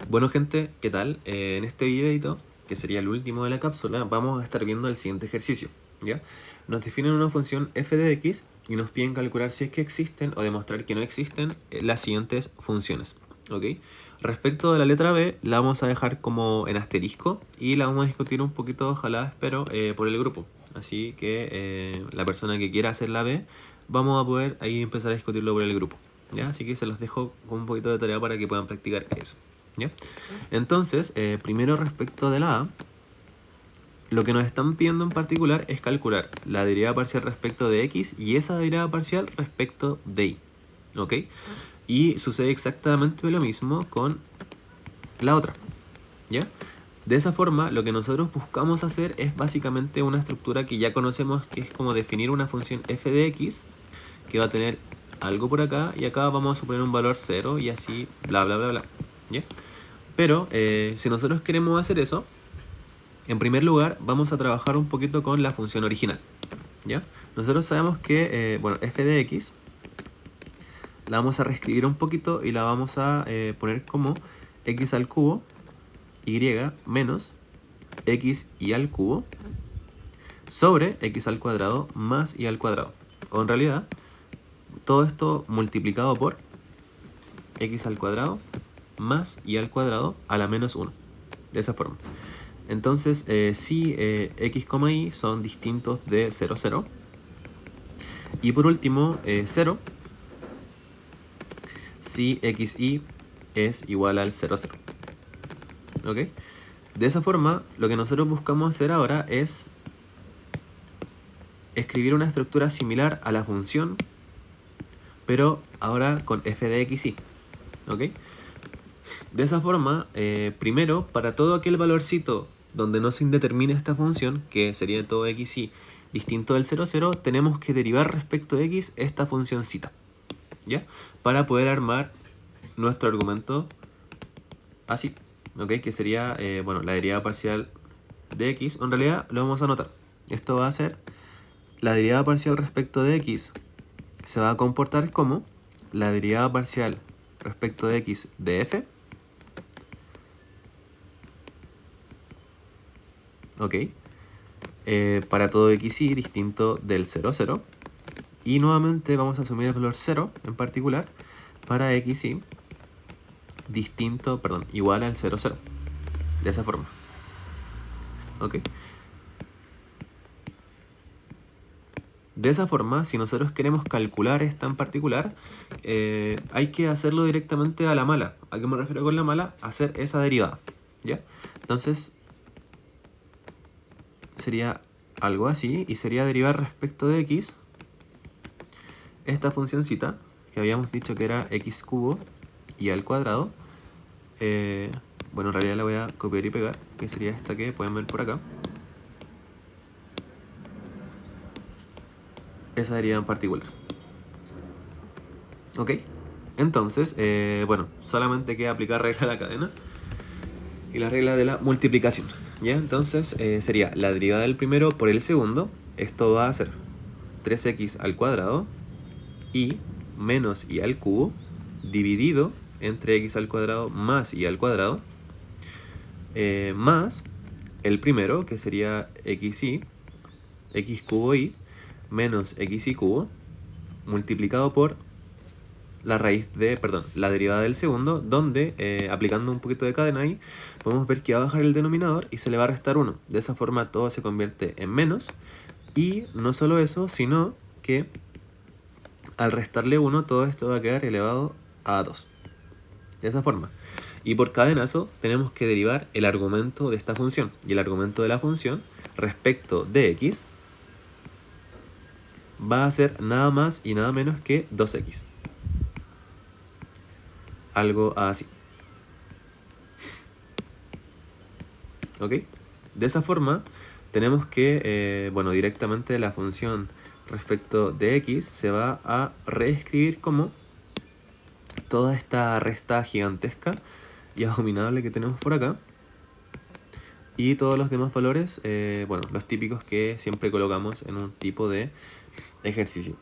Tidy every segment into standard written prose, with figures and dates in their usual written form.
Bueno gente, ¿qué tal? En este videito, que sería el último de la cápsula, vamos a estar viendo el siguiente ejercicio, ¿ya? Nos definen una función f de x y nos piden calcular si es que existen o demostrar que no existen las siguientes funciones, ¿ok? Respecto de la letra b, la vamos a dejar como en asterisco y la vamos a discutir un poquito, ojalá, espero, por el grupo. Así que la persona que quiera hacer la b, vamos a poder ahí empezar a discutirlo por el grupo, ¿ya? Así que se los dejo con un poquito de tarea para que puedan practicar eso, ¿ya? Entonces, primero respecto de la A, lo que nos están pidiendo en particular es calcular la derivada parcial respecto de x y esa derivada parcial respecto de y, ¿ok? Y sucede exactamente lo mismo con la otra, ¿ya? De esa forma, lo que nosotros buscamos hacer es básicamente una estructura que ya conocemos, que es como definir una función f de x, que va a tener algo por acá, y acá vamos a suponer un valor 0, y así, bla, bla, bla, bla, ¿ya? Pero, si nosotros queremos hacer eso, en primer lugar, vamos a trabajar un poquito con la función original, ¿ya? Nosotros sabemos que, bueno, f de x la vamos a reescribir un poquito y la vamos a poner como x al cubo y menos x y al cubo sobre x al cuadrado más y al cuadrado. O en realidad, todo esto multiplicado por x al cuadrado más y al cuadrado a la menos 1. De esa forma. Entonces, si x, y son distintos de 0, 0. Y por último, 0, si x, y es igual al 0, 0. ¿Ok? De esa forma, lo que nosotros buscamos hacer ahora es escribir una estructura similar a la función, pero ahora con f de x, y. ¿Ok? De esa forma, primero, para todo aquel valorcito donde no se indetermine esta función, que sería todo x, y distinto del 0, 0, tenemos que derivar respecto de x esta funcióncita, ¿ya? Para poder armar nuestro argumento así, ¿ok? Que sería, bueno, la derivada parcial de x. En realidad lo vamos a anotar. Esto va a ser la derivada parcial respecto de x se va a comportar como la derivada parcial respecto de x de f, ¿ok? Para todo x, y distinto del 0, 0. Y nuevamente vamos a asumir el valor 0 en particular para x, y distinto, perdón, igual al 0, 0. De esa forma. ¿Ok? De esa forma, si nosotros queremos calcular esta en particular, hay que hacerlo directamente a la mala. ¿A qué me refiero con la mala? Hacer esa derivada, ¿ya? Entonces, sería algo así, y sería derivar respecto de x esta funcióncita, que habíamos dicho que era x cubo y al cuadrado. Bueno, en realidad la voy a copiar y pegar, que sería esta que pueden ver por acá. Esa derivada en particular. ¿Ok? Entonces, bueno, solamente queda aplicar regla de la cadena y la regla de la multiplicación, ¿ya? Entonces, sería la derivada del primero por el segundo. Esto va a ser 3x al cuadrado y menos y al cubo dividido entre x al cuadrado más y al cuadrado, más el primero, que sería x cubo y menos x y cubo, multiplicado por la raíz de, perdón, la derivada del segundo, donde aplicando un poquito de cadena ahí, podemos ver que va a bajar el denominador y se le va a restar 1. De esa forma todo se convierte en menos. Y no solo eso, sino que al restarle 1, todo esto va a quedar elevado a 2. De esa forma. Y por cadenazo tenemos que derivar el argumento de esta función. Y el argumento de la función respecto de x va a ser nada más y nada menos que 2x. Algo así. ¿Ok? De esa forma tenemos que, bueno, directamente la función respecto de x se va a reescribir como toda esta resta gigantesca y abominable que tenemos por acá. Y todos los demás valores, bueno, los típicos que siempre colocamos en un tipo de ejercicio.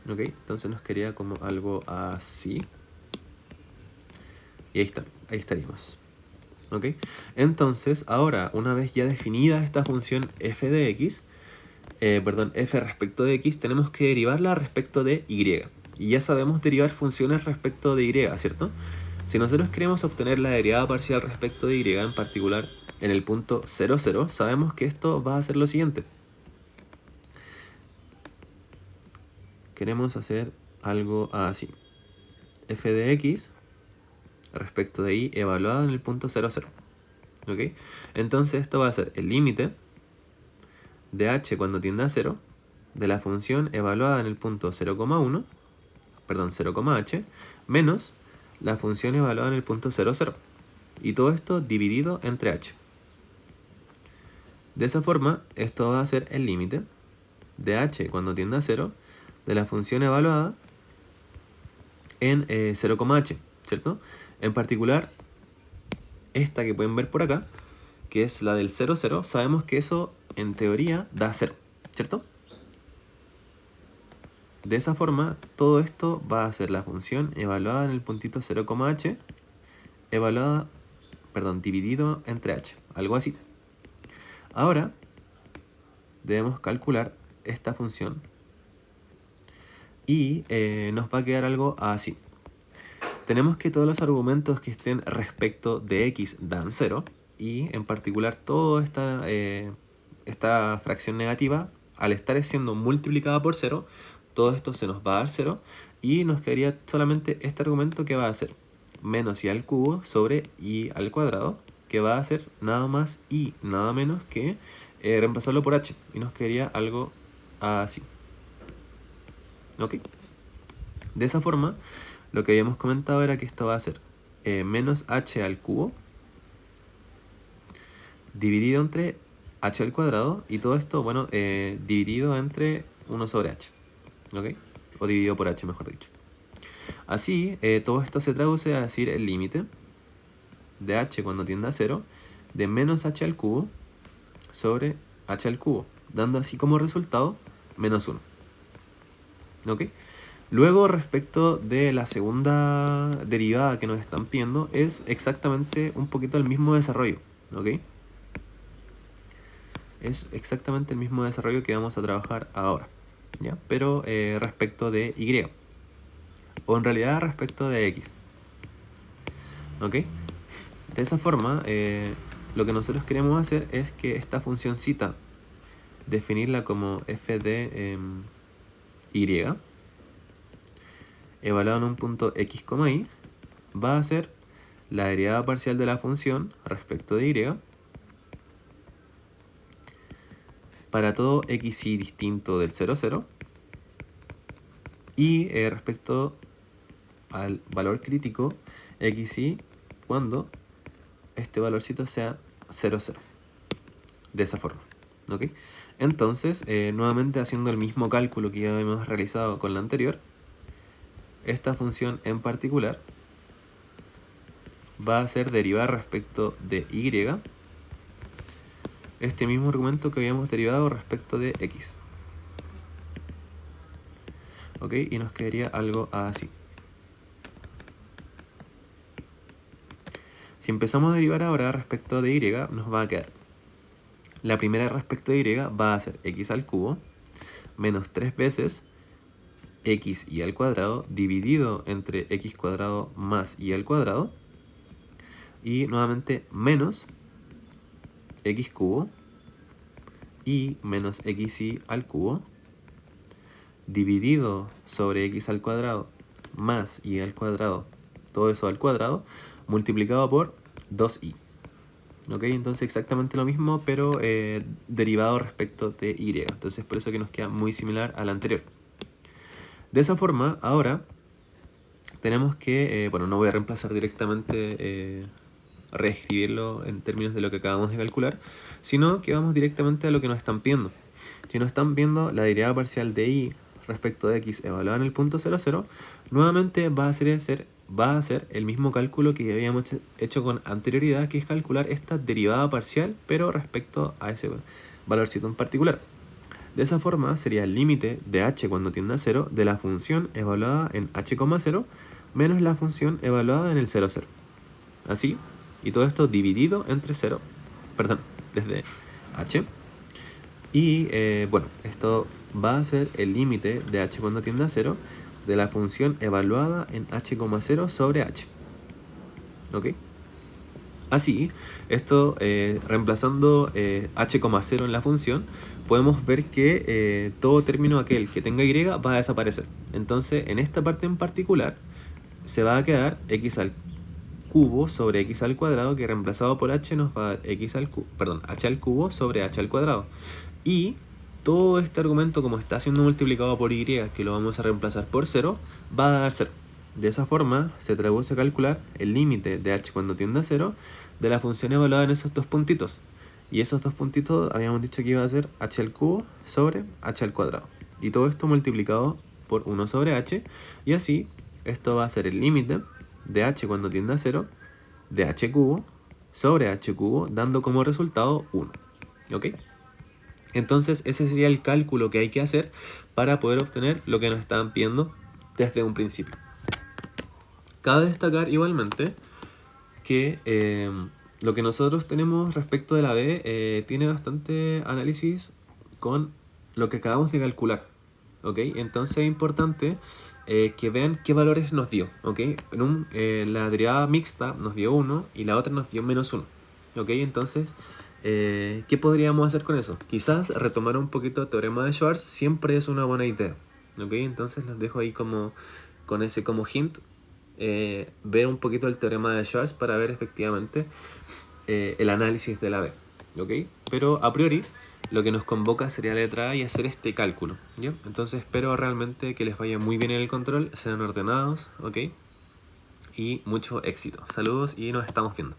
¿Ok? Entonces nos quedaría como algo así. Y ahí está, ahí estaríamos. ¿Ok? Entonces, ahora, una vez ya definida esta función f de x, f respecto de x, tenemos que derivarla respecto de y. Y ya sabemos derivar funciones respecto de y, ¿cierto? Si nosotros queremos obtener la derivada parcial respecto de y, en particular en el punto 0, 0, sabemos que esto va a ser lo siguiente. Queremos hacer algo así. F de x respecto de y evaluada en el punto 0, 0. ¿Ok? Entonces esto va a ser el límite de h cuando tiende a 0 de la función evaluada en el punto 0,1, perdón, 0,h, menos la función evaluada en el punto 0, 0. Y todo esto dividido entre h. De esa forma, esto va a ser el límite de h cuando tiende a 0 de la función evaluada en 0,h, ¿cierto? En particular, esta que pueden ver por acá, que es la del 0, 0, sabemos que eso en teoría da 0, ¿cierto? De esa forma, todo esto va a ser la función evaluada en el puntito 0,h, dividido entre h, algo así. Ahora, debemos calcular esta función y nos va a quedar algo así. Tenemos que todos los argumentos que estén respecto de x dan 0 y en particular toda esta fracción negativa, al estar siendo multiplicada por 0, todo esto se nos va a dar 0 y nos quedaría solamente este argumento que va a ser menos y al cubo sobre y al cuadrado, que va a ser nada más y nada menos que reemplazarlo por h, y nos quedaría algo así. ¿Ok? De esa forma, lo que habíamos comentado era que esto va a ser menos h al cubo dividido entre h al cuadrado, y todo esto, bueno, dividido entre 1 sobre h, ¿ok? O dividido por h, mejor dicho. Así, todo esto se traduce a decir el límite de h cuando tiende a 0 de menos h al cubo sobre h al cubo, dando así como resultado menos 1. ¿Ok? Luego, respecto de la segunda derivada que nos están pidiendo, es exactamente un poquito el mismo desarrollo, ¿ok? Es exactamente el mismo desarrollo que vamos a trabajar ahora, ¿ya? Pero respecto de y, o en realidad respecto de x, ¿ok? De esa forma, lo que nosotros queremos hacer es que esta funcioncita, definirla como f de y, evaluado en un punto x, y, va a ser la derivada parcial de la función respecto de y para todo xy distinto del 0, 0, y respecto al valor crítico xy cuando este valorcito sea 0, 0. De esa forma, ¿ok? Entonces, nuevamente haciendo el mismo cálculo que ya habíamos realizado con la anterior, esta función en particular va a ser derivada respecto de y, este mismo argumento que habíamos derivado respecto de x. ¿Ok? Y nos quedaría algo así. Si empezamos a derivar ahora respecto de y, nos va a quedar la primera respecto de y va a ser x al cubo menos 3 veces x y al cuadrado dividido entre x cuadrado más y al cuadrado, y nuevamente menos x cubo y menos xy al cubo dividido sobre x al cuadrado más y al cuadrado, todo eso al cuadrado, multiplicado por 2y. ¿Ok? Entonces exactamente lo mismo, pero derivado respecto de y. Entonces por eso que nos queda muy similar al anterior. De esa forma, ahora tenemos que, bueno, no voy a reemplazar directamente, reescribirlo en términos de lo que acabamos de calcular, sino que vamos directamente a lo que nos están pidiendo. Si nos están viendo la derivada parcial de y respecto de x evaluada en el punto 0, 0, nuevamente va a ser el mismo cálculo que habíamos hecho con anterioridad, que es calcular esta derivada parcial, pero respecto a ese valorcito en particular. De esa forma sería el límite de h cuando tiende a 0 de la función evaluada en h, 0 menos la función evaluada en el 0, 0. así, y todo esto dividido entre 0, perdón, desde h. Y bueno, esto va a ser el límite de h cuando tiende a 0 de la función evaluada en h,0 sobre h. ¿Ok? Así, esto reemplazando h,0 en la función, podemos ver que todo término aquel que tenga y va a desaparecer. Entonces, en esta parte en particular, se va a quedar x al cubo sobre x al cuadrado, que reemplazado por h nos va a dar h al cubo sobre h al cuadrado. Y todo este argumento, como está siendo multiplicado por y, que lo vamos a reemplazar por 0, va a dar 0. De esa forma se traduce a calcular el límite de h cuando tiende a 0 de la función evaluada en esos dos puntitos. Y esos dos puntitos habíamos dicho que iba a ser h al cubo sobre h al cuadrado. Y todo esto multiplicado por 1 sobre h. Y así, esto va a ser el límite de h cuando tiende a 0 de h cubo sobre h cubo, dando como resultado 1. ¿Ok? Entonces ese sería el cálculo que hay que hacer para poder obtener lo que nos estaban pidiendo desde un principio. Cabe destacar igualmente que lo que nosotros tenemos respecto de la B tiene bastante análisis con lo que acabamos de calcular. ¿Ok? Entonces es importante que vean qué valores nos dio. ¿Ok? La derivada mixta nos dio 1 y la otra nos dio menos 1. ¿Ok? Entonces, ¿qué podríamos hacer con eso? Quizás retomar un poquito el teorema de Schwarz siempre es una buena idea. ¿Ok? Entonces los dejo ahí como con ese como hint. Ver un poquito el teorema de Schwarz para ver efectivamente el análisis de la B. ¿Ok? Pero a priori lo que nos convoca sería la letra A y hacer este cálculo. ¿Ya? Entonces espero realmente que les vaya muy bien en el control, sean ordenados, ¿ok? Y mucho éxito. Saludos y nos estamos viendo.